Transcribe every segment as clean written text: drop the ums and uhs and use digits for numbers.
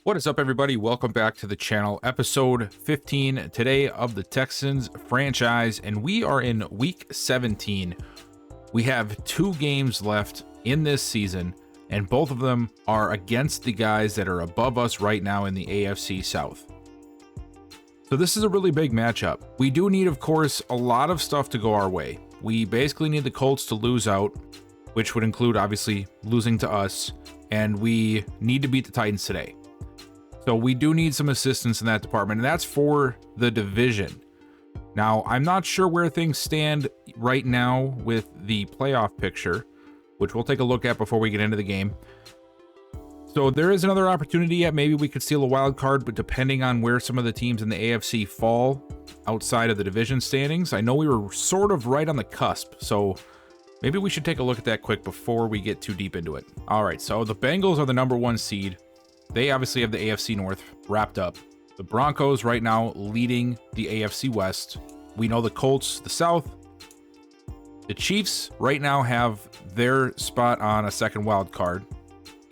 What is up, everybody? Welcome back to the channel. Episode 15 today of the Texans franchise, and we are in week 17. We have 2 games left in this season, and both of them are against the guys that are above us right now in the AFC South. So this is a really big matchup. We do need, of course, a lot of stuff to go our way. We basically need the Colts to lose out, which would include obviously losing to us, and we need to beat the Titans today. So we do need some assistance in that department, and that's for the division. Now, I'm not sure where things stand right now with the playoff picture, which we'll take a look at before we get into the game. So there is another opportunity at maybe we could steal a wild card, but depending on where some of the teams in the AFC fall outside of the division standings, I know we were sort of right on the cusp, so maybe we should take a look at that quick before we get too deep into it. All right, so the Bengals are the number 1 seed. They obviously have the AFC North wrapped up. The Broncos right now leading the AFC West. We know the Colts, the South. The Chiefs right now have their spot on a second wild card.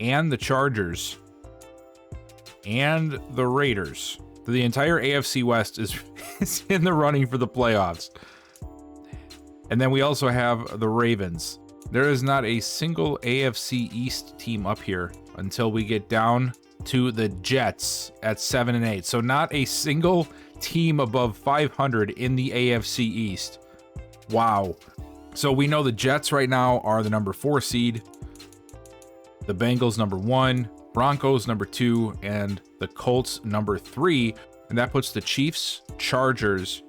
And the Chargers. And the Raiders. The entire AFC West is in the running for the playoffs. And then we also have the Ravens. There is not a single AFC East team up here until we get down to the Jets at 7-8. So not a single team above 500 in the AFC East. Wow. So we know the Jets right now are the number 4 seed. The Bengals number 1, Broncos number 2, and the Colts number 3. And that puts the Chiefs, Chargers,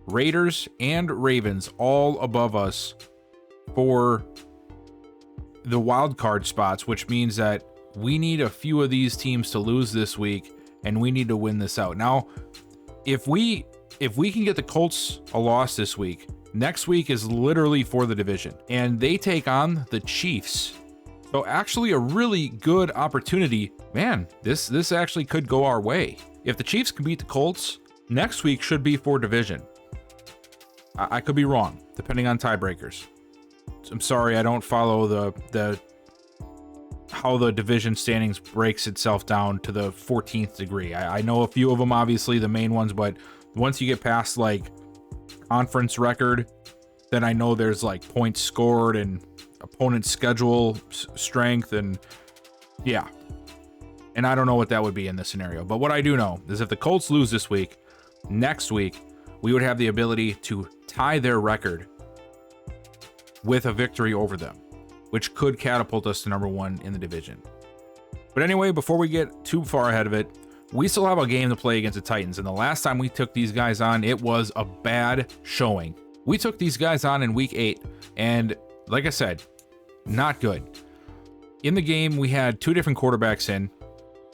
Raiders, and Ravens all above us for the wild card spots, which means that we need a few of these teams to lose this week, and we need to win this out. Now, if we can get the Colts a loss this week, next week is literally for the division, and they take on the Chiefs. So actually a really good opportunity. Man, this actually could go our way. If the Chiefs can beat the Colts, next week should be for division. I could be wrong, depending on tiebreakers. I'm sorry, I don't follow the how the division standings breaks itself down to the 14th degree. I know a few of them, obviously the main ones, but once you get past like conference record, then I know there's like points scored and opponent schedule strength, and yeah. And I don't know what that would be in this scenario, but what I do know is if the Colts lose this week, next week we would have the ability to tie their record with a victory over them, which could catapult us to number 1 in the division. But anyway, before we get too far ahead of it, we still have a game to play against the Titans, and the last time we took these guys on, it was a bad showing. We took these guys on in week 8, and like I said, not good. In the game, we had 2 different quarterbacks in.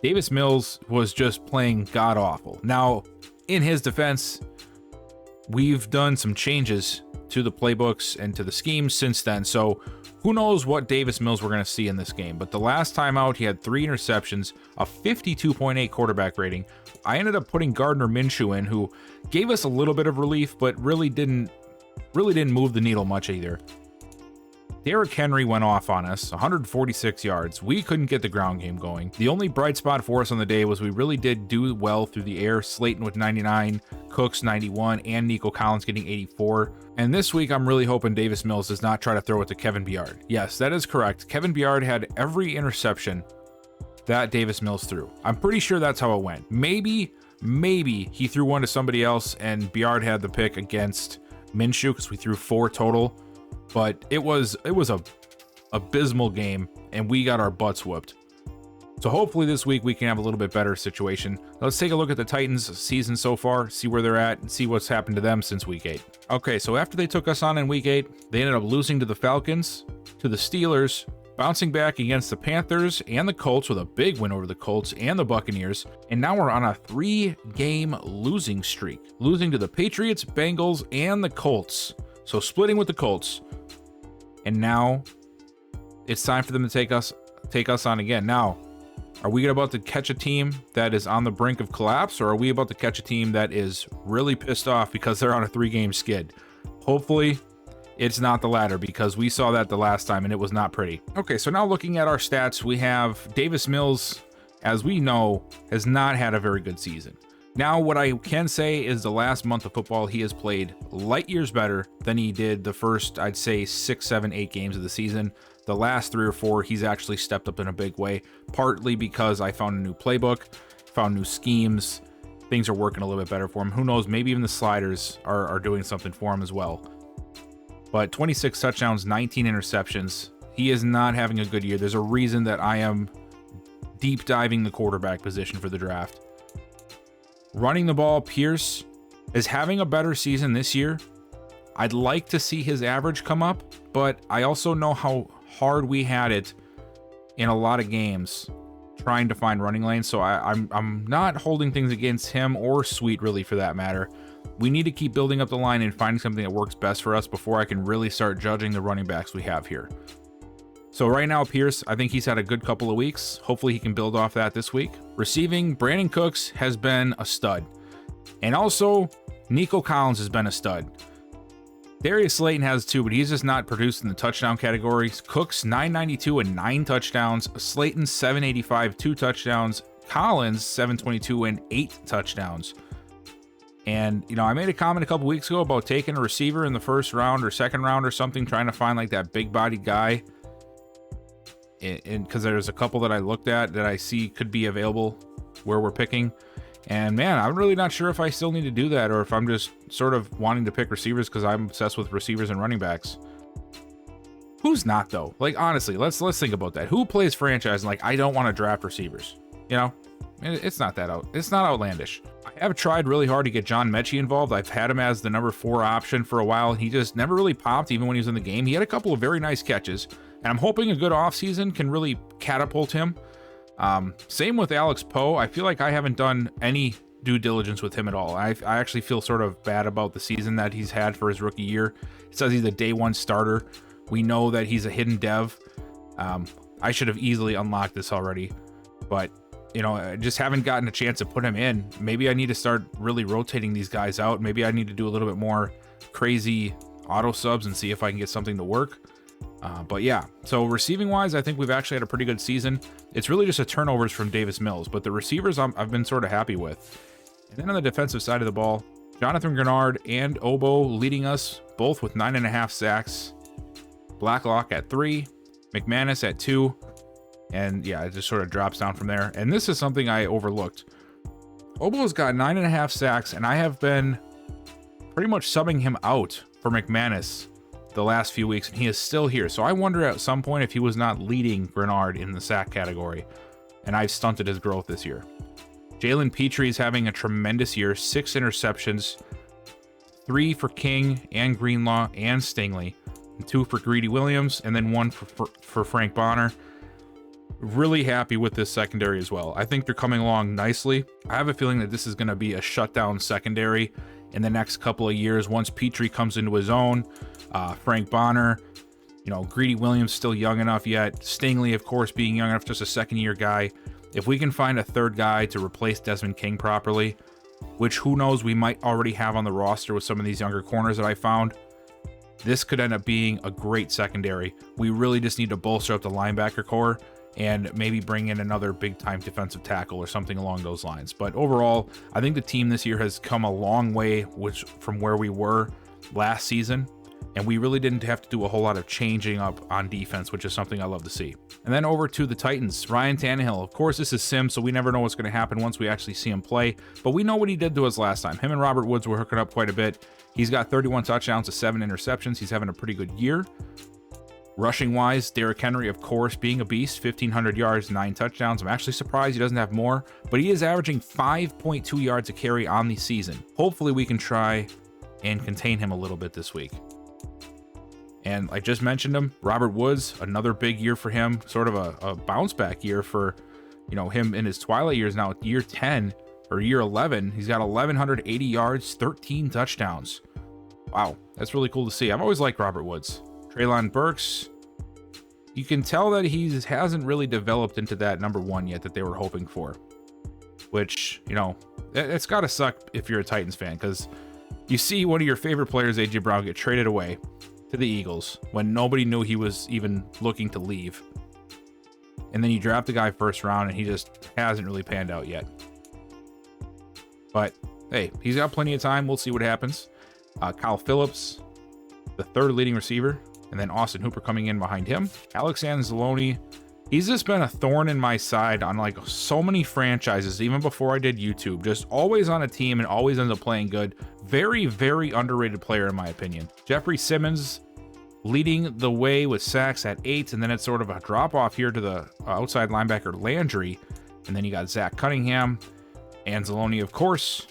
Davis Mills was just playing god-awful. Now, in his defense, we've done some changes to the playbooks and to the schemes since then, so who knows what Davis Mills we're going to see in this game. But the last time out, he had 3 interceptions, a 52.8 quarterback rating. I ended up putting Gardner Minshew in, who gave us a little bit of relief, but really didn't move the needle much either. Derrick Henry went off on us, 146 yards. We couldn't get the ground game going. The only bright spot for us on the day was we really did do well through the air. Slayton with 99, Cooks 91, and Nico Collins getting 84. And this week, I'm really hoping Davis Mills does not try to throw it to Kevin Byard. Yes, that is correct. Kevin Byard had every interception that Davis Mills threw. I'm pretty sure that's how it went. Maybe he threw one to somebody else and Byard had the pick against Minshew because we threw 4 total. But it was a abysmal game, and we got our butts whooped. So hopefully this week we can have a little bit better situation. Let's take a look at the Titans' season so far, see where they're at, and see what's happened to them since week 8. Okay, so after they took us on in week 8, they ended up losing to the Falcons, to the Steelers, bouncing back against the Panthers and the Colts with a big win over the Colts and the Buccaneers, and now we're on a 3-game losing streak, losing to the Patriots, Bengals, and the Colts. So splitting with the Colts. And now it's time for them to take us on again. Now, are we about to catch a team that is on the brink of collapse, or are we about to catch a team that is really pissed off because they're on a 3-game skid? Hopefully, it's not the latter, because we saw that the last time and it was not pretty. Okay, so now looking at our stats, we have Davis Mills as we know, has not had a very good season. Now, what I can say is the last month of football, he has played light years better than he did the first, I'd say, 6, 7, 8 games of the season. The last 3 or 4, he's actually stepped up in a big way, partly because I found a new playbook, found new schemes. Things are working a little bit better for him. Who knows, maybe even the sliders are doing something for him as well. But 26 touchdowns, 19 interceptions. He is not having a good year. There's a reason that I am deep diving the quarterback position for the draft. Running the ball, Pierce is having a better season this year. I'd like to see his average come up, but I also know how hard we had it in a lot of games trying to find running lanes, so I'm not holding things against him or Sweet, really, for that matter. We need to keep building up the line and finding something that works best for us before I can really start judging the running backs we have here. So right now, Pierce, I think he's had a good couple of weeks. Hopefully he can build off that this week. Receiving, Brandon Cooks has been a stud. And also, Nico Collins has been a stud. Darius Slayton has too, but he's just not produced in the touchdown categories. Cooks, 992 and 9 touchdowns. Slayton, 785, 2 touchdowns. Collins, 722 and 8 touchdowns. And, you know, I made a comment a couple weeks ago about taking a receiver in the first round or second round or something, trying to find like that big-bodied guy. And because there's a couple that I looked at that I see could be available where we're picking. And man, I'm really not sure if I still need to do that or if I'm just sort of wanting to pick receivers because I'm obsessed with receivers and running backs. Who's not, though? Like, honestly, let's think about that. Who plays franchise and like, I don't want to draft receivers? You know, it's not it's not outlandish. I have tried really hard to get John Mechie involved. I've had him as the number 4 option for a while. He just never really popped even when he was in the game. He had a couple of very nice catches. And I'm hoping a good offseason can really catapult him. Same with Alex Poe. I feel like I haven't done any due diligence with him at all. I actually feel sort of bad about the season that he's had for his rookie year. It says he's a day 1 starter. We know that he's a hidden dev. I should have easily unlocked this already. But, you know, I just haven't gotten a chance to put him in. Maybe I need to start really rotating these guys out. Maybe I need to do a little bit more crazy auto subs and see if I can get something to work. But yeah, so receiving wise, I think we've actually had a pretty good season. It's really just a turnovers from Davis Mills, but the receivers I've been sort of happy with. And then on the defensive side of the ball, Jonathan Grenard and Obo leading us both with 9.5 sacks. Blacklock at 3, McManus at 2. And yeah, it just sort of drops down from there. And this is something I overlooked. Obo's got 9.5 sacks, and I have been pretty much subbing him out for McManus the last few weeks, and he is still here. So I wonder at some point if he was not leading Grenard in the sack category, and I've stunted his growth this year. Jalen Petrie is having a tremendous year, 6 interceptions, 3 for King and Greenlaw and Stingley, and 2 for Greedy Williams, and then 1 for Frank Bonner. Really happy with this secondary as well. I think they're coming along nicely. I have a feeling that this is going to be a shutdown secondary in the next couple of years once Petrie comes into his own. Frank Bonner, you know, Greedy Williams still young enough yet. Stingley, of course, being young enough, just a second-year guy. If we can find a third guy to replace Desmond King properly, which who knows, we might already have on the roster with some of these younger corners that I found, this could end up being a great secondary. We really just need to bolster up the linebacker core and maybe bring in another big-time defensive tackle or something along those lines. But overall, I think the team this year has come a long way from where we were last season. And we really didn't have to do a whole lot of changing up on defense, which is something I love to see. And then over to the Titans, Ryan Tannehill. Of course, this is Sim, so we never know what's going to happen once we actually see him play. But we know what he did to us last time. Him and Robert Woods were hooking up quite a bit. He's got 31 touchdowns to 7 interceptions. He's having a pretty good year. Rushing-wise, Derrick Henry, of course, being a beast. 1,500 yards, 9 touchdowns. I'm actually surprised he doesn't have more. But he is averaging 5.2 yards a carry on the season. Hopefully we can try and contain him a little bit this week. And I just mentioned him, Robert Woods, another big year for him, sort of a bounce back year for, you know, him in his twilight years. Now year 10 or year 11, he's got 1,180 yards, 13 touchdowns. Wow, that's really cool to see. I've always liked Robert Woods. Treylon Burks, you can tell that he hasn't really developed into that number 1 yet that they were hoping for, which, you know, it's got to suck if you're a Titans fan, because you see one of your favorite players, A.J. Brown, get traded away to the Eagles when nobody knew he was even looking to leave. and then you draft the guy first round, and he just hasn't really panned out yet. But hey, he's got plenty of time. We'll see what happens. Kyle Phillips, the third leading receiver, and then Austin Hooper coming in behind him. Alex Anzalone, he's just been a thorn in my side on like so many franchises, even before I did YouTube. Just always on a team and always ends up playing good. Very, very underrated player in my opinion. Jeffrey Simmons leading the way with sacks at 8, and then it's sort of a drop off here to the outside linebacker Landry, and then you got Zach Cunningham, Anzalone, of course,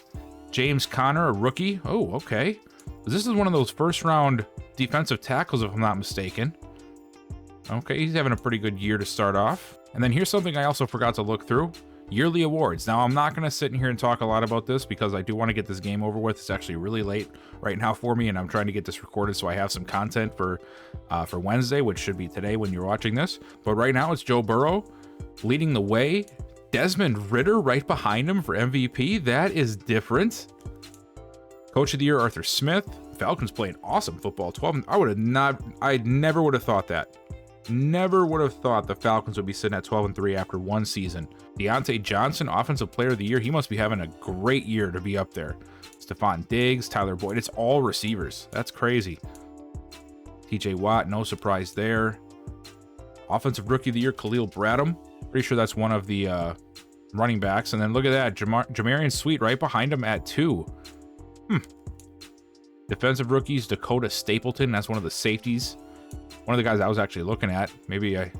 James Conner, a rookie. Oh, okay. This is one of those first round defensive tackles, if I'm not mistaken. Okay, he's having a pretty good year to start off. And then here's something I also forgot to look through. Yearly awards. Now, I'm not going to sit in here and talk a lot about this because I do want to get this game over with. It's actually really late right now for me, and I'm trying to get this recorded so I have some content for Wednesday, which should be today when you're watching this. But right now, it's Joe Burrow leading the way. Desmond Ridder right behind him for MVP. That is different. Coach of the Year, Arthur Smith. Falcons playing awesome football. 12. I never would have thought that. Never would have thought the Falcons would be sitting at 12-3 after one season. Deontay Johnson, Offensive Player of the Year. He must be having a great year to be up there. Stephon Diggs, Tyler Boyd. It's all receivers. That's crazy. TJ Watt, no surprise there. Offensive Rookie of the Year, Khalil Bradham. Pretty sure that's one of the running backs. And then look at that. Jamarian Sweet right behind him at 2. Defensive Rookies, Dakota Stapleton. That's one of the safeties. One of the guys I was actually looking at. Maybe I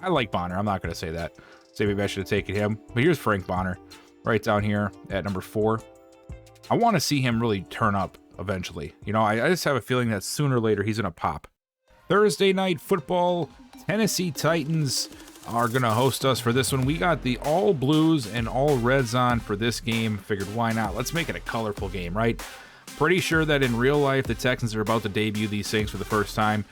like Bonner. I'm not going to say that. Say maybe I should have taken him. But here's Frank Bonner right down here at number 4. I want to see him really turn up eventually. You know, I just have a feeling that sooner or later he's going to pop. Thursday night football. Tennessee Titans are going to host us for this one. We got the all blues and all reds on for this game. Figured why not? Let's make it a colorful game, right? Pretty sure that in real life the Texans are about to debut these things for the first time.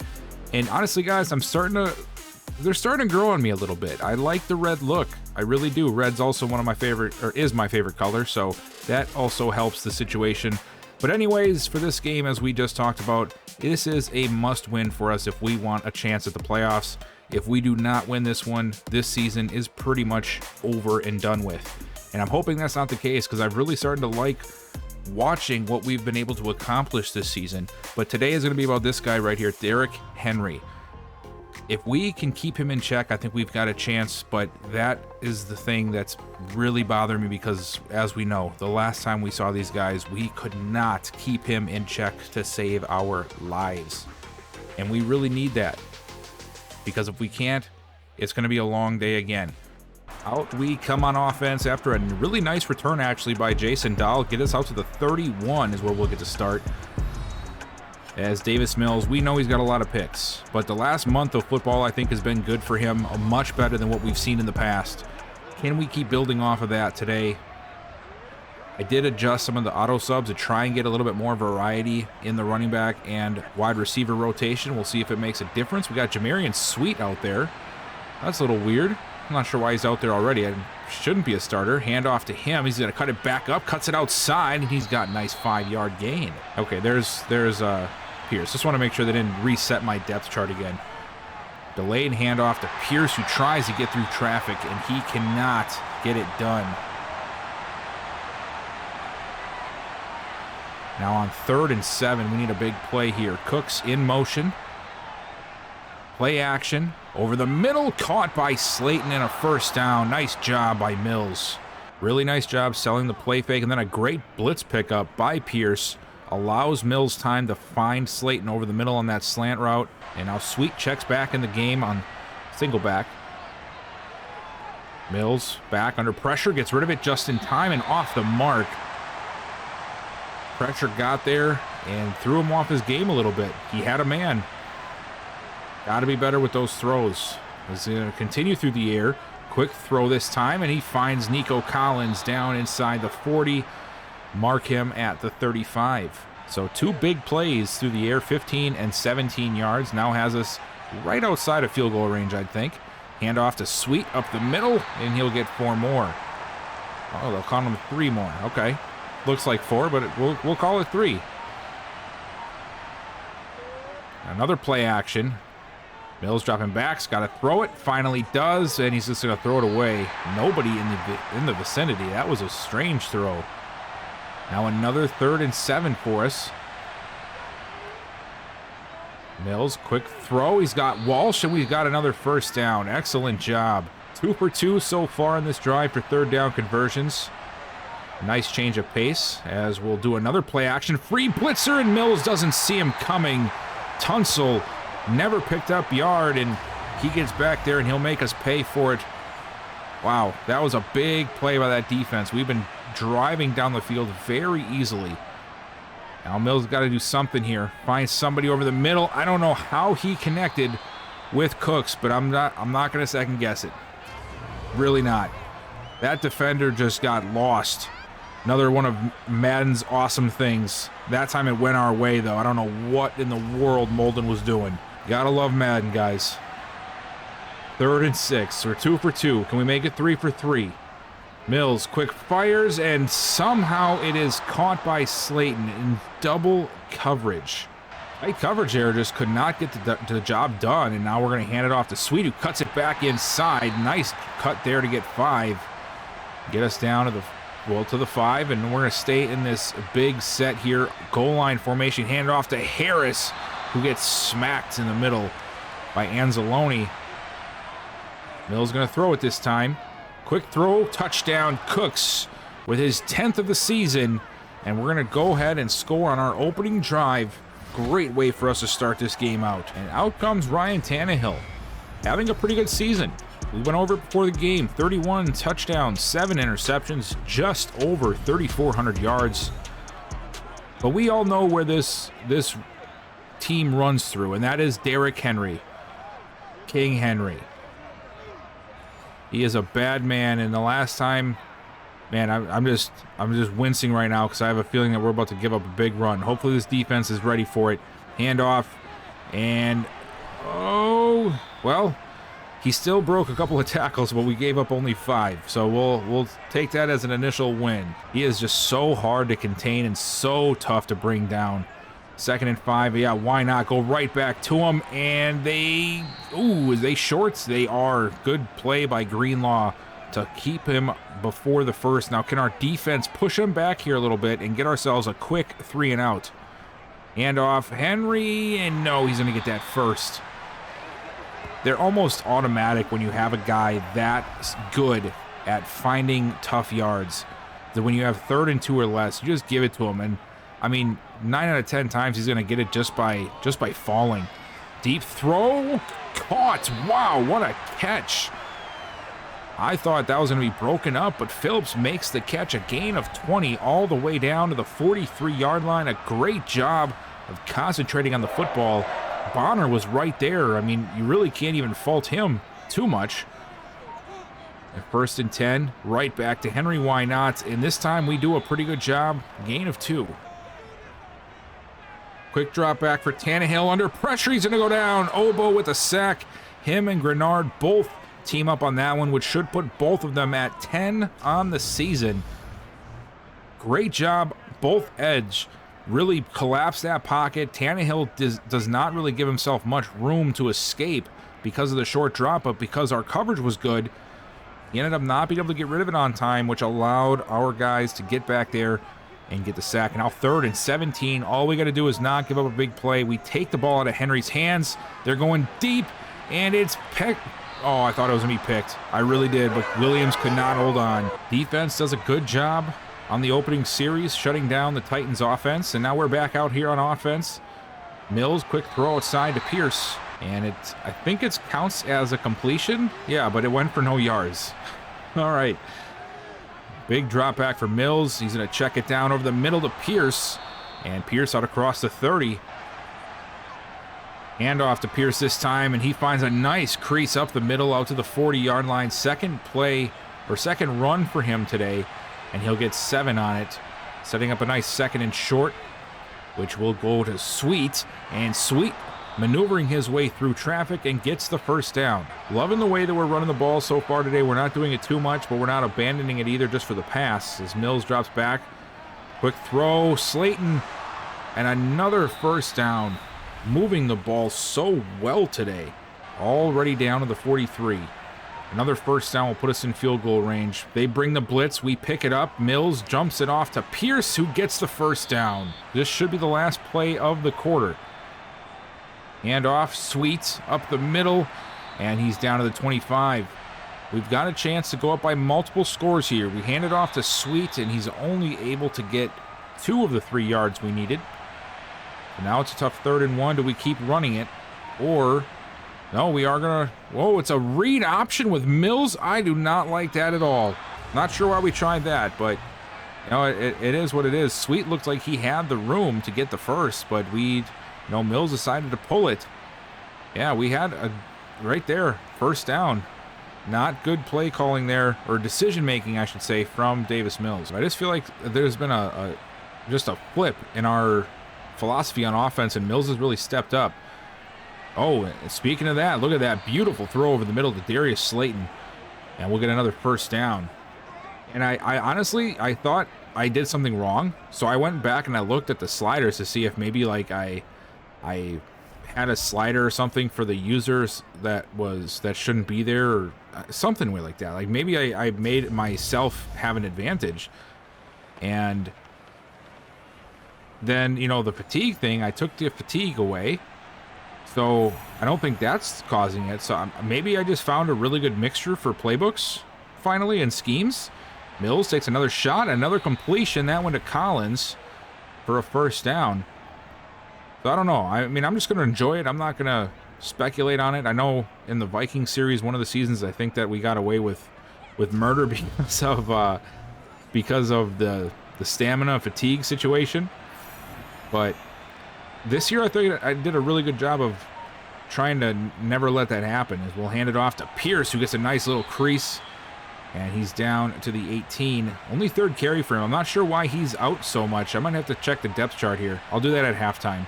And honestly, guys, they're starting to grow on me a little bit. I like the red look. I really do. Red's also one of my favorite, or is my favorite color, so that also helps the situation. But anyways, for this game, as we just talked about, this is a must-win for us if we want a chance at the playoffs. If we do not win this one, this season is pretty much over and done with. And I'm hoping that's not the case because I've really started to like watching what we've been able to accomplish this season. But today is going to be about this guy right here, Derrick Henry. If we can keep him in check, I think we've got a chance, but that is the thing that's really bothering me because, as we know, the last time we saw these guys, we could not keep him in check to save our lives. And we really need that because if we can't, it's going to be a long day again. Out we come on offense after a really nice return, actually, by Jason Dahl. Get us out to the 31 is where we'll get to start. As Davis Mills, we know he's got a lot of picks, but the last month of football, I think, has been good for him, much better than what we've seen in the past. Can we keep building off of that today? I did adjust some of the auto subs to try and get a little bit more variety in the running back and wide receiver rotation. We'll see if it makes a difference. We got Jamarian Sweet out there. That's a little weird. I'm not sure why he's out there already. I shouldn't be a starter. Hand off to him. He's going to cut it back up, cuts it outside, and he's got a nice 5-yard gain. Okay, there's Pierce. Just want to make sure they didn't reset my depth chart again. Delayed handoff to Pierce, who tries to get through traffic, and he cannot get it done. Now on 3rd and 7, we need a big play here. Cooks in motion. Play action. Over the middle, caught by Slayton and a first down. Nice job by Mills. Really nice job selling the play fake, and then a great blitz pickup by Pierce. Allows Mills time to find Slayton over the middle on that slant route. And now Sweet checks back in the game on single back. Mills back under pressure, gets rid of it just in time and off the mark. Pressure got there and threw him off his game a little bit. He had a man. Got to be better with those throws. He's going to continue through the air. Quick throw this time, and he finds Nico Collins down inside the 40. Mark him at the 35. So 2 big plays through the air, 15 and 17 yards. Now has us right outside of field goal range, I think. Hand off to Sweet up the middle, and he'll get 4 more. Oh, they'll call him 3 more. Okay. Looks like 4, but we'll call it 3. Another play action. Mills dropping back, has got to throw it, finally does, and he's just going to throw it away. Nobody in the vicinity. That was a strange throw. Now another 3rd and 7 for us. Mills, quick throw. He's got Walsh, and we've got another first down. Excellent job. 2 for 2 so far in this drive for 3rd down conversions. Nice change of pace, as we'll do another play action. Free blitzer, and Mills doesn't see him coming. Tunsil never picked up yard, and he gets back there, and he'll make us pay for it. Wow, that was a big play by that defense. We've been driving down the field very easily. Now Mills got to do something here. Find somebody over the middle. I don't know how he connected with Cooks, but I'm not going to second guess it. Really not. That defender just got lost. Another one of Madden's awesome things. That time it went our way, though. I don't know what in the world Molden was doing. Gotta love Madden, guys. 3rd and 6. We're 2 for 2. Can we make it 3 for 3? Mills quick fires, and somehow it is caught by Slayton in double coverage. Tight coverage there, just could not get the job done, and now we're going to hand it off to Sweet, who cuts it back inside. Nice cut there to get 5. Get us down to the 5, and we're going to stay in this big set here. Goal line formation, hand it off to Harris, who gets smacked in the middle by Anzalone. Mills going to throw it this time. Quick throw, touchdown, Cooks with his 10th of the season, and we're going to go ahead and score on our opening drive. Great way for us to start this game out. And out comes Ryan Tannehill, having a pretty good season. We went over it before the game. 31 touchdowns, 7 interceptions, just over 3,400 yards. But we all know where this team runs through, and that is Derrick Henry. King Henry. He is a bad man, and the last time, man, I'm just wincing right now because I have a feeling that we're about to give up a big run. Hopefully this defense is ready for it. Handoff, and oh, well, he still broke a couple of tackles, but we gave up only 5. So we'll take that as an initial win. He is just so hard to contain and so tough to bring down. 2nd and 5, yeah, why not? Go right back to him, and is they shorts? They are. Good play by Greenlaw to keep him before the first. Now, can our defense push him back here a little bit and get ourselves a quick 3 and out? Hand off Henry, and no, he's going to get that first. They're almost automatic when you have a guy that good at finding tough yards. That when you have 3rd and 2 or less, you just give it to him, and I mean, 9 out of 10 times he's going to get it just by falling. Deep throw, caught. Wow, what a catch. I thought that was going to be broken up, but Phillips makes the catch, a gain of 20 all the way down to the 43-yard line. A great job of concentrating on the football. Bonner was right there. I mean, you really can't even fault him too much. And 1st and 10, right back to Henry, why not? And this time we do a pretty good job. Gain of 2. Quick drop back for Tannehill. Under pressure, he's going to go down. Oboe with a sack. Him and Grenard both team up on that one, which should put both of them at 10 on the season. Great job, both edge. Really collapsed that pocket. Tannehill does not really give himself much room to escape because of the short drop, but because our coverage was good, he ended up not being able to get rid of it on time, which allowed our guys to get back there and get the sack. Now 3rd and 17. All we got to do is not give up a big play. We take the ball out of Henry's hands. They're going deep, and it's picked. Oh, I thought it was going to be picked. I really did, but Williams could not hold on. Defense does a good job on the opening series, shutting down the Titans' offense, and now we're back out here on offense. Mills, quick throw outside to Pierce, and I think it counts as a completion. Yeah, but it went for no yards. All right. Big drop back for Mills. He's going to check it down over the middle to Pierce. And Pierce out across the 30. Handoff to Pierce this time, and he finds a nice crease up the middle out to the 40-yard line. Second run for him today, and he'll get 7 on it. Setting up a nice 2nd and short, which will go to Sweet. And Sweet maneuvering his way through traffic and gets the first down. Loving the way that we're running the ball so far today. We're not doing it too much, but we're not abandoning it either just for the pass. As Mills drops back. Quick throw, Slayton, and another first down. Moving the ball so well today. already down to the 43. Another first down will put us in field goal range. They bring the blitz. We pick it up. Mills jumps it off to Pierce, who gets the first down. This should be the last play of the quarter. Hand off, Sweet up the middle, and he's down to the 25. We've got a chance to go up by multiple scores here. We hand it off to Sweet, and he's only able to get 2 of the 3 yards we needed. So now it's a tough 3rd and 1. Do we keep running it? Or... no, we are going to... whoa, it's a read option with Mills. I do not like that at all. Not sure why we tried that, but, you know, it is what it is. Sweet looked like he had the room to get the first, but Mills decided to pull it. Yeah, we had a... right there, first down. Not good play calling there, or decision making, I should say, from Davis Mills. I just feel like there's been just a flip in our philosophy on offense, and Mills has really stepped up. Oh, speaking of that, look at that beautiful throw over the middle to Darius Slayton. And we'll get another first down. And I honestly, I thought I did something wrong. So I went back and I looked at the sliders to see if maybe like I had a slider or something for the users that shouldn't be there, or something like that. Like maybe I made myself have an advantage. And then, the fatigue thing, I took the fatigue away. So I don't think that's causing it. So maybe I just found a really good mixture for playbooks finally and schemes. Mills takes another shot, another completion. That one to Collins for a first down. So I don't know. I mean, I'm just going to enjoy it. I'm not going to speculate on it. I know in the Viking series, one of the seasons, I think that we got away with murder because of the stamina fatigue situation. But this year, I think I did a really good job of trying to never let that happen. As we'll hand it off to Pierce, who gets a nice little crease, and he's down to the 18. Only 3rd carry for him. I'm not sure why he's out so much. I might have to check the depth chart here. I'll do that at halftime.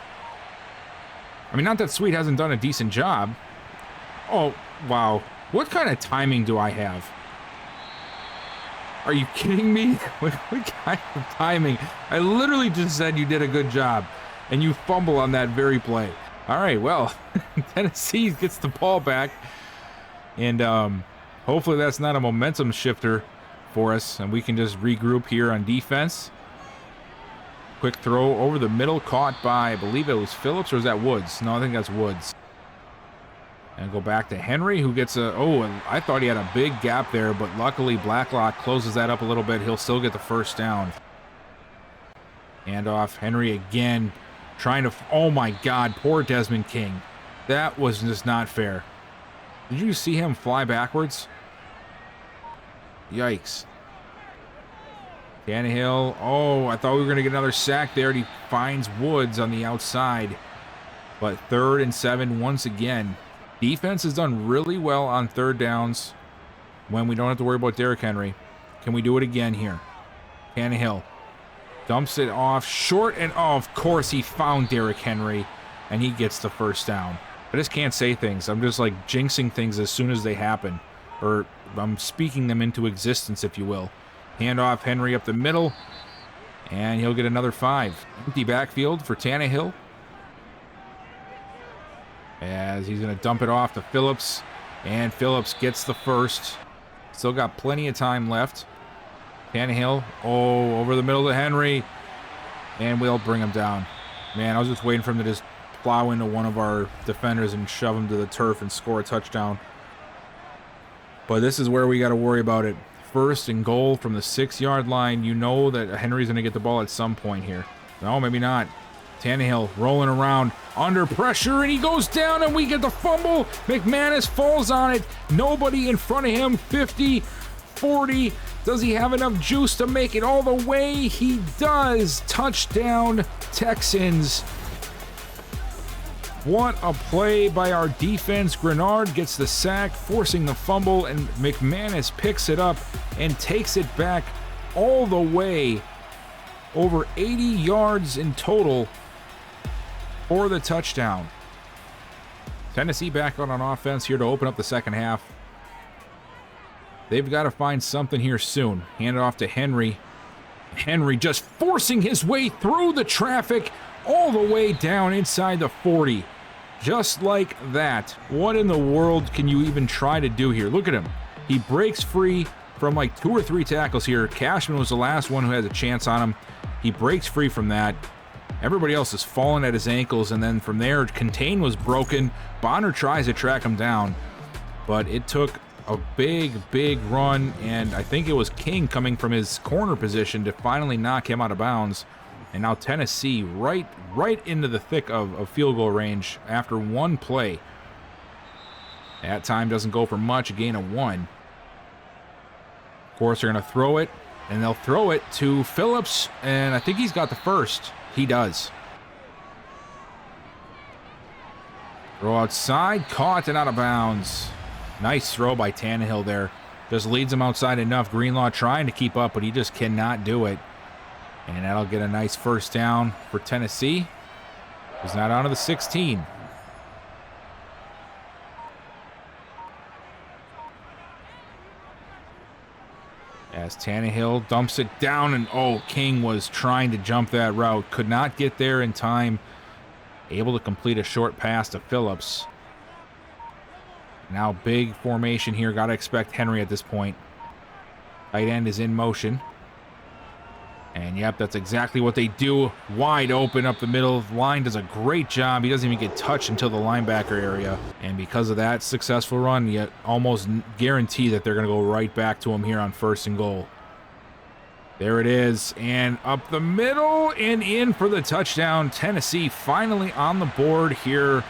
I mean, not that Sweet hasn't done a decent job. Oh, wow. What kind of timing do I have? Are you kidding me? What kind of timing? I literally just said you did a good job, and you fumble on that very play. All right, well, Tennessee gets the ball back, and hopefully that's not a momentum shifter for us, and we can just regroup here on defense. Quick throw over the middle, caught by, I believe it was Phillips, or is that Woods? No, I think that's Woods. And go back to Henry, who gets and I thought he had a big gap there, but luckily Blacklock closes that up a little bit. He'll still get the first down. Hand off, Henry again, trying to, oh my God, poor Desmond King. That was just not fair. Did you see him fly backwards? Yikes. Tannehill, I thought we were going to get another sack there, and he finds Woods on the outside. But 3rd and 7 once again. Defense has done really well on 3rd downs when we don't have to worry about Derrick Henry. Can we do it again here? Tannehill dumps it off short, and of course he found Derrick Henry, and he gets the first down. I just can't say things. I'm just like jinxing things as soon as they happen, or I'm speaking them into existence, if you will. Hand off, Henry up the middle, and he'll get another 5. Empty backfield for Tannehill, as he's going to dump it off to Phillips, and Phillips gets the first. Still got plenty of time left. Tannehill, over the middle to Henry, and we'll bring him down. Man, I was just waiting for him to just plow into one of our defenders and shove him to the turf and score a touchdown. But this is where we got to worry about it. 1st and goal from the 6-yard line. You know that Henry's going to get the ball at some point here. No, maybe not. Tannehill rolling around under pressure, and he goes down, and we get the fumble. McManus falls on it. Nobody in front of him. 50, 40. Does he have enough juice to make it all the way? He does. Touchdown, Texans. What a play by our defense. Grenard gets the sack, forcing the fumble, and McManus picks it up and takes it back all the way, over 80 yards in total for the touchdown. Tennessee back on offense here to open up the second half. They've got to find something here soon. Hand it off to Henry. Henry just forcing his way through the traffic all the way down inside the 40. Just like that. What in the world can you even try to do here? Look at him. He breaks free from like 2 or 3 tackles here. Cashman was the last one who had a chance on him. He breaks free from that. Everybody else is falling at his ankles, and then from there, contain was broken. Bonner tries to track him down, but it took a big run, and I think it was King coming from his corner position to finally knock him out of bounds. And now Tennessee right into the thick of field goal range after one play. That time doesn't go for much, a gain of 1. Of course, they're going to throw it, and they'll throw it to Phillips, and I think he's got the first. He does. Throw outside, caught and out of bounds. Nice throw by Tannehill there. Just leads him outside enough. Greenlaw trying to keep up, but he just cannot do it. And that'll get a nice first down for Tennessee. He's not out of the 16. As Tannehill dumps it down, and oh, King was trying to jump that route. Could not get there in time. Able to complete a short pass to Phillips. Now big formation here. Got to expect Henry at this point. Tight end is in motion. And yep, that's exactly what they do. Wide open up the middle. The line does a great job. He doesn't even get touched until the linebacker area. And because of that successful run, you almost guarantee that they're going to go right back to him here on 1st and goal. There it is. And up the middle and in for the touchdown. Tennessee finally on the board here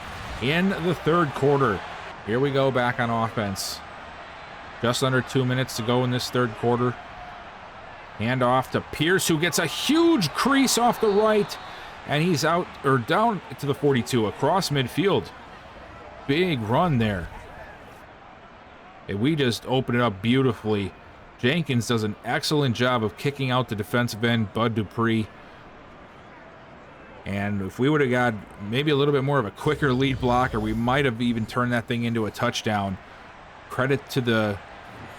in the 3rd quarter. Here we go back on offense. Just under 2 minutes to go in this 3rd quarter. Hand off to Pierce, who gets a huge crease off the right, and he's out or down to the 42 across midfield. Big run there. And we just open it up beautifully. Jenkins does an excellent job of kicking out the defensive end, Bud Dupree. And if we would have got maybe a little bit more of a quicker lead blocker, we might have even turned that thing into a touchdown. Credit to the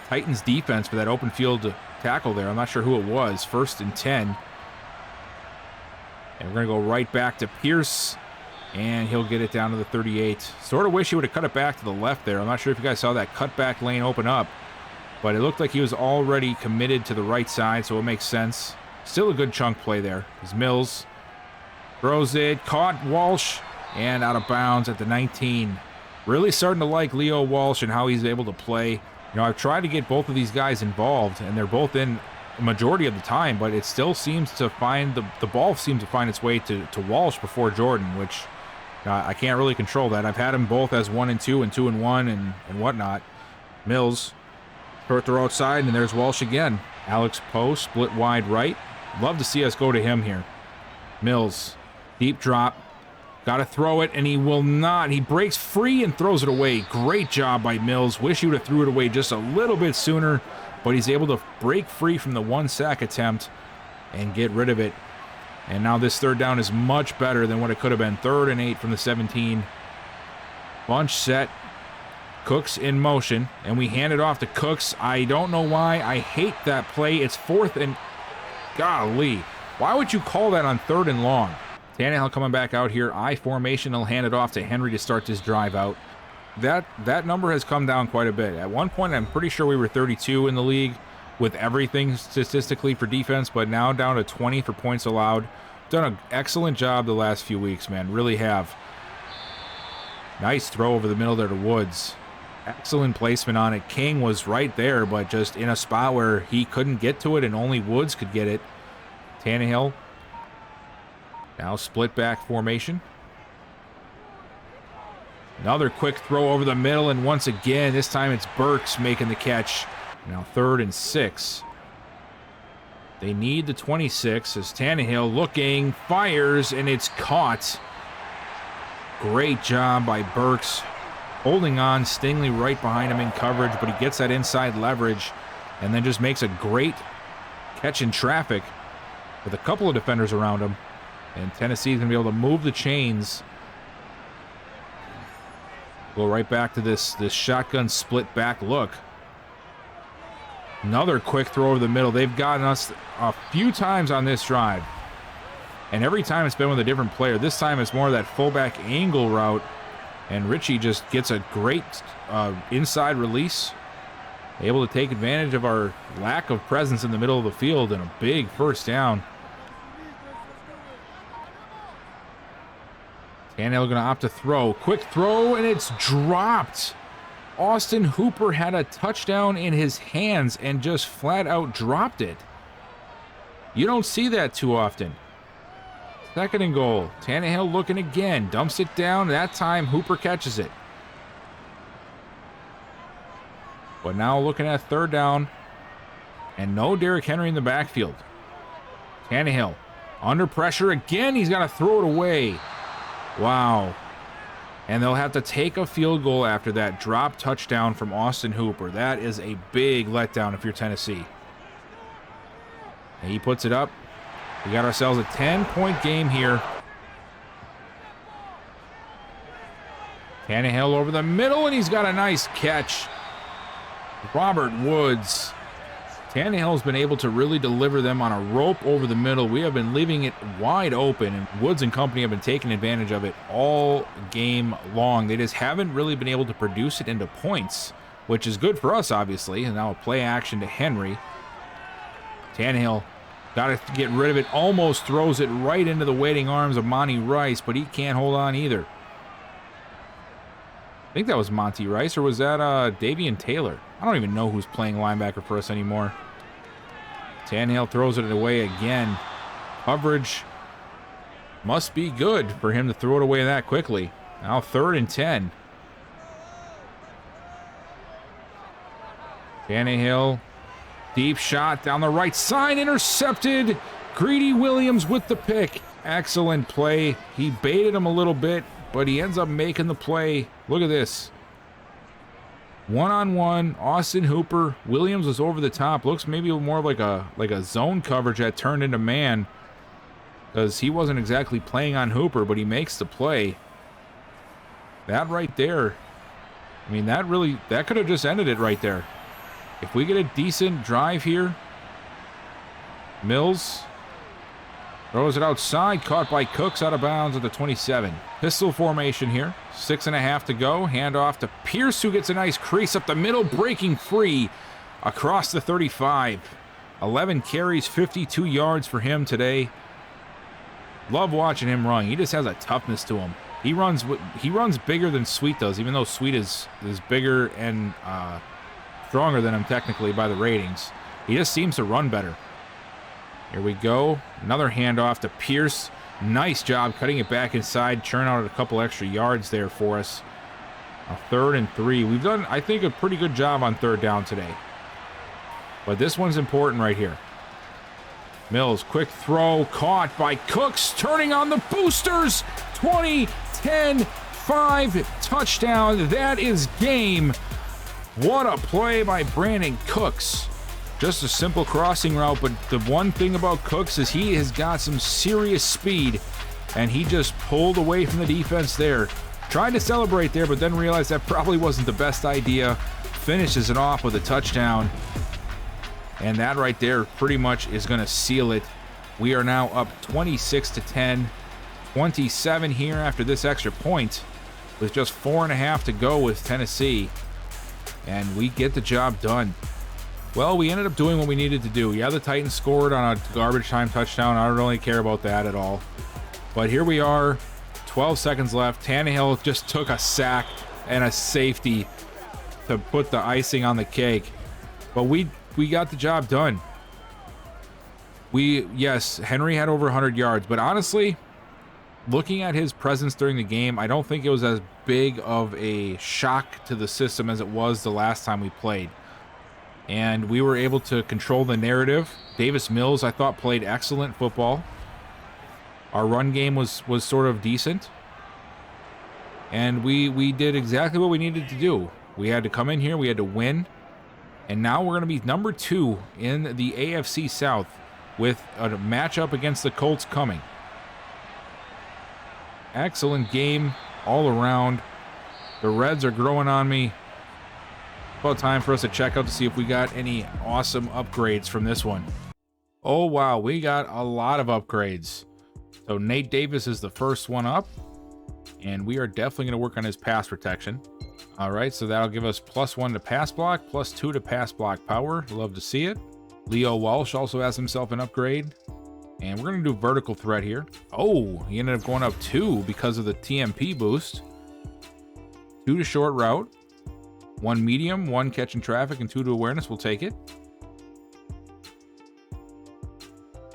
Titans defense for that open field tackle there. I'm not sure who it was. 1st and 10. And we're going to go right back to Pierce, and he'll get it down to the 38. Sort of wish he would have cut it back to the left there. I'm not sure if you guys saw that cutback lane open up, but it looked like he was already committed to the right side, so it makes sense. Still a good chunk play there. As Mills throws it, caught Walsh, and out of bounds at the 19. Really starting to like Leo Walsh and how he's able to play. You know, I've tried to get both of these guys involved, and they're both in a majority of the time, but it still seems to find the ball seems to find its way to Walsh before Jordan, which I can't really control that. I've had them both as 1 and 2 and 2 and 1 and whatnot. Mills, short throw outside, and there's Walsh again. Alex Poe, split wide right. Love to see us go to him here. Mills, deep drop. Got to throw it, and he will not. He breaks free and throws it away. Great job by Mills. Wish he would have threw it away just a little bit sooner, but he's able to break free from the 1-sack attempt and get rid of it. And now this 3rd down is much better than what it could have been. 3rd and 8 from the 17. Bunch set. Cooks in motion, and we hand it off to Cooks. I don't know why. I hate that play. It's 4th and... Golly. Why would you call that on 3rd and long? Tannehill coming back out here. I formation. He'll hand it off to Henry to start this drive out. That number has come down quite a bit. At one point, I'm pretty sure we were 32 in the league with everything statistically for defense, but now down to 20 for points allowed. Done an excellent job the last few weeks, man. Really have. Nice throw over the middle there to Woods. Excellent placement on it. King was right there, but just in a spot where he couldn't get to it and only Woods could get it. Tannehill. Now split back formation. Another quick throw over the middle, and once again, this time it's Burks making the catch. Now 3rd and 6. They need the 26 as Tannehill looking, fires, and it's caught. Great job by Burks. Holding on, Stingley right behind him in coverage, but he gets that inside leverage and then just makes a great catch in traffic with a couple of defenders around him. And Tennessee's going to be able to move the chains. Go right back to this shotgun split back look. Another quick throw over the middle. They've gotten us a few times on this drive. And every time it's been with a different player. This time it's more of that fullback angle route. And Richie just gets a great inside release, able to take advantage of our lack of presence in the middle of the field, and a big first down. Tannehill gonna opt to throw. Quick throw, and it's dropped. Austin Hooper had a touchdown in his hands and just flat out dropped it. You don't see that too often. 2nd and goal. Tannehill looking again. Dumps it down. That time, Hooper catches it. But now looking at 3rd down. And no Derrick Henry in the backfield. Tannehill under pressure again. He's got to throw it away. Wow. And they'll have to take a field goal after that drop touchdown from Austin Hooper. That is a big letdown if you're Tennessee. And he puts it up. We got ourselves a 10-point game here. Tannehill over the middle, and he's got a nice catch. Robert Woods. Tannehill's been able to really deliver them on a rope over the middle. We have been leaving it wide open, and Woods and company have been taking advantage of it all game long. They just haven't really been able to produce it into points, which is good for us, obviously. And now a play action to Henry. Tannehill got to get rid of it. Almost throws it right into the waiting arms of Monty Rice, but he can't hold on either. I think that was Monty Rice, or was that Davian Taylor? I don't even know who's playing linebacker for us anymore. Tannehill throws it away again. Coverage must be good for him to throw it away that quickly. Now 3rd and 10. Tannehill. Deep shot down the right side, intercepted. Greedy Williams with the pick. Excellent play. He baited him a little bit, but he ends up making the play. Look at this. One-on-one, Austin Hooper. Williams was over the top. Looks maybe more like a zone coverage that turned into man, because he wasn't exactly playing on Hooper, but he makes the play. That right there, I mean, that could have just ended it right there. If we get a decent drive here, Mills throws it outside, caught by Cooks out of bounds at the 27. Pistol formation here, 6.5 to go. Handoff to Pierce, who gets a nice crease up the middle, breaking free across the 35. 11 carries, 52 yards for him today. Love watching him run. He just has a toughness to him. He runs bigger than Sweet does, even though Sweet is bigger and stronger than him technically by the ratings. He just seems to run better. Here we go. Another handoff to Pierce. Nice job cutting it back inside. Churn out a couple extra yards there for us. A 3rd and 3. We've done, I think, a pretty good job on 3rd down today. But this one's important right here. Mills, quick throw. Caught by Cooks. Turning on the boosters. 20, 10, 5. Touchdown. That is game. What a play by Brandon Cooks. Just a simple crossing route, but the one thing about Cooks is he has got some serious speed, and he just pulled away from the defense there. Tried to celebrate there, but then realized that probably wasn't the best idea. Finishes it off with a touchdown, and that right there pretty much is going to seal it. We are now up 26-10, 27 here after this extra point, with just 4.5 to go with Tennessee, and we get the job done. Well, we ended up doing what we needed to do. Yeah, the Titans scored on a garbage time touchdown. I don't really care about that at all. But here we are, 12 seconds left. Tannehill just took a sack and a safety to put the icing on the cake. But we got the job done. Yes, Henry had over 100 yards. But honestly, looking at his presence during the game, I don't think it was as big of a shock to the system as it was the last time we played. And we were able to control the narrative. Davis Mills, I thought, played excellent football. Our run game was sort of decent. And we did exactly what we needed to do. We had to come in here, we had to win. And now we're going to be number 2 in the AFC South with a matchup against the Colts coming. Excellent game all around. The Reds are growing on me. About time for us to check out to see if we got any awesome upgrades from this one. Oh wow, we got a lot of upgrades. So Nate Davis is the first one up. And we are definitely going to work on his pass protection. All right, so that'll give us +1 to pass block, +2 to pass block power. Love to see it. Leo Walsh also has himself an upgrade. And we're going to do vertical threat here. Oh, he ended up going up 2 because of the TMP boost. 2 to short route. 1 medium, 1 catching traffic, and 2 to awareness. We'll take it.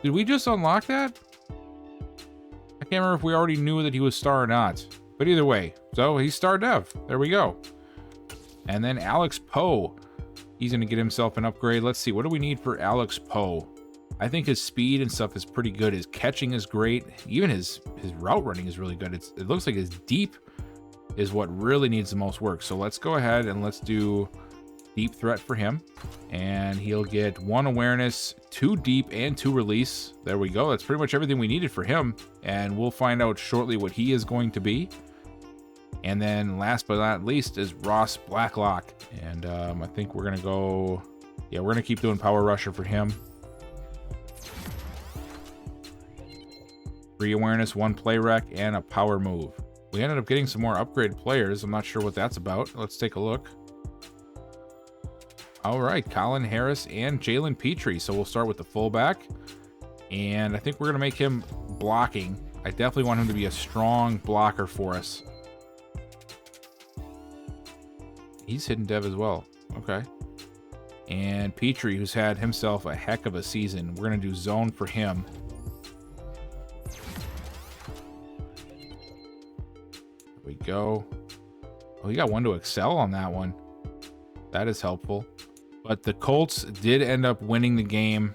Did we just unlock that? I can't remember if we already knew that he was star or not. But either way, so he's star dev. There we go. And then Alex Poe. He's going to get himself an upgrade. Let's see. What do we need for Alex Poe? I think his speed and stuff is pretty good. His catching is great. Even his route running is really good. It looks like his deep is what really needs the most work. So let's go ahead and let's do deep threat for him. And he'll get 1 awareness, 2 deep, and 2 release. There we go. That's pretty much everything we needed for him. And we'll find out shortly what he is going to be. And then last but not least is Ross Blacklock. And I think we're going to go... Yeah, we're going to keep doing Power Rusher for him. 3 awareness, 1 play rec, and a power move. We ended up getting some more upgrade players. I'm not sure what that's about. Let's take a look. All right, Colin Harris and Jalen Petrie. So we'll start with the fullback. And I think we're going to make him blocking. I definitely want him to be a strong blocker for us. He's hidden dev as well. Okay. And Petrie, who's had himself a heck of a season. We're going to do zone for him. There we go. Oh, he got 1 to excel on that one. That is helpful. But the Colts did end up winning the game.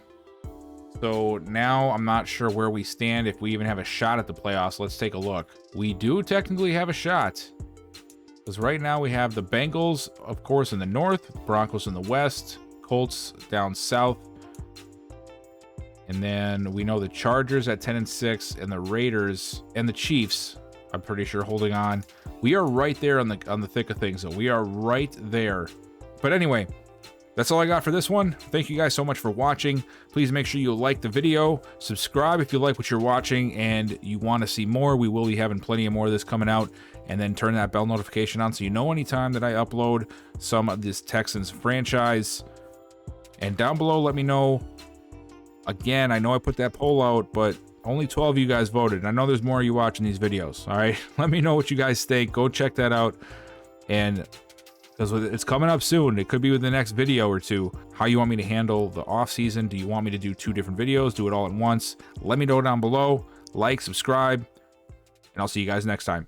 So now I'm not sure where we stand, if we even have a shot at the playoffs. Let's take a look. We do technically have a shot. Because right now we have the Bengals, of course, in the north, Broncos in the west, Colts down south. And then we know the Chargers at 10-6 and the Raiders and the Chiefs, I'm pretty sure, holding on. We are right there on the thick of things, so we are right there. But anyway, that's all I got for this one. Thank you guys so much for watching. Please make sure you like the video, subscribe if you like what you're watching and you want to see more. We will be having plenty of more of this coming out. And then turn that bell notification on so you know anytime that I upload some of this Texans franchise. And down below, let me know. Again, I know I put that poll out, but only 12 of you guys voted. I know there's more of you watching these videos. All right, let me know what you guys think. Go check that out. And because it's coming up soon, it could be with the next video or two, how you want me to handle the off season. Do you want me to do 2 different videos? Do it all at once? Let me know down below. Like, subscribe, and I'll see you guys next time.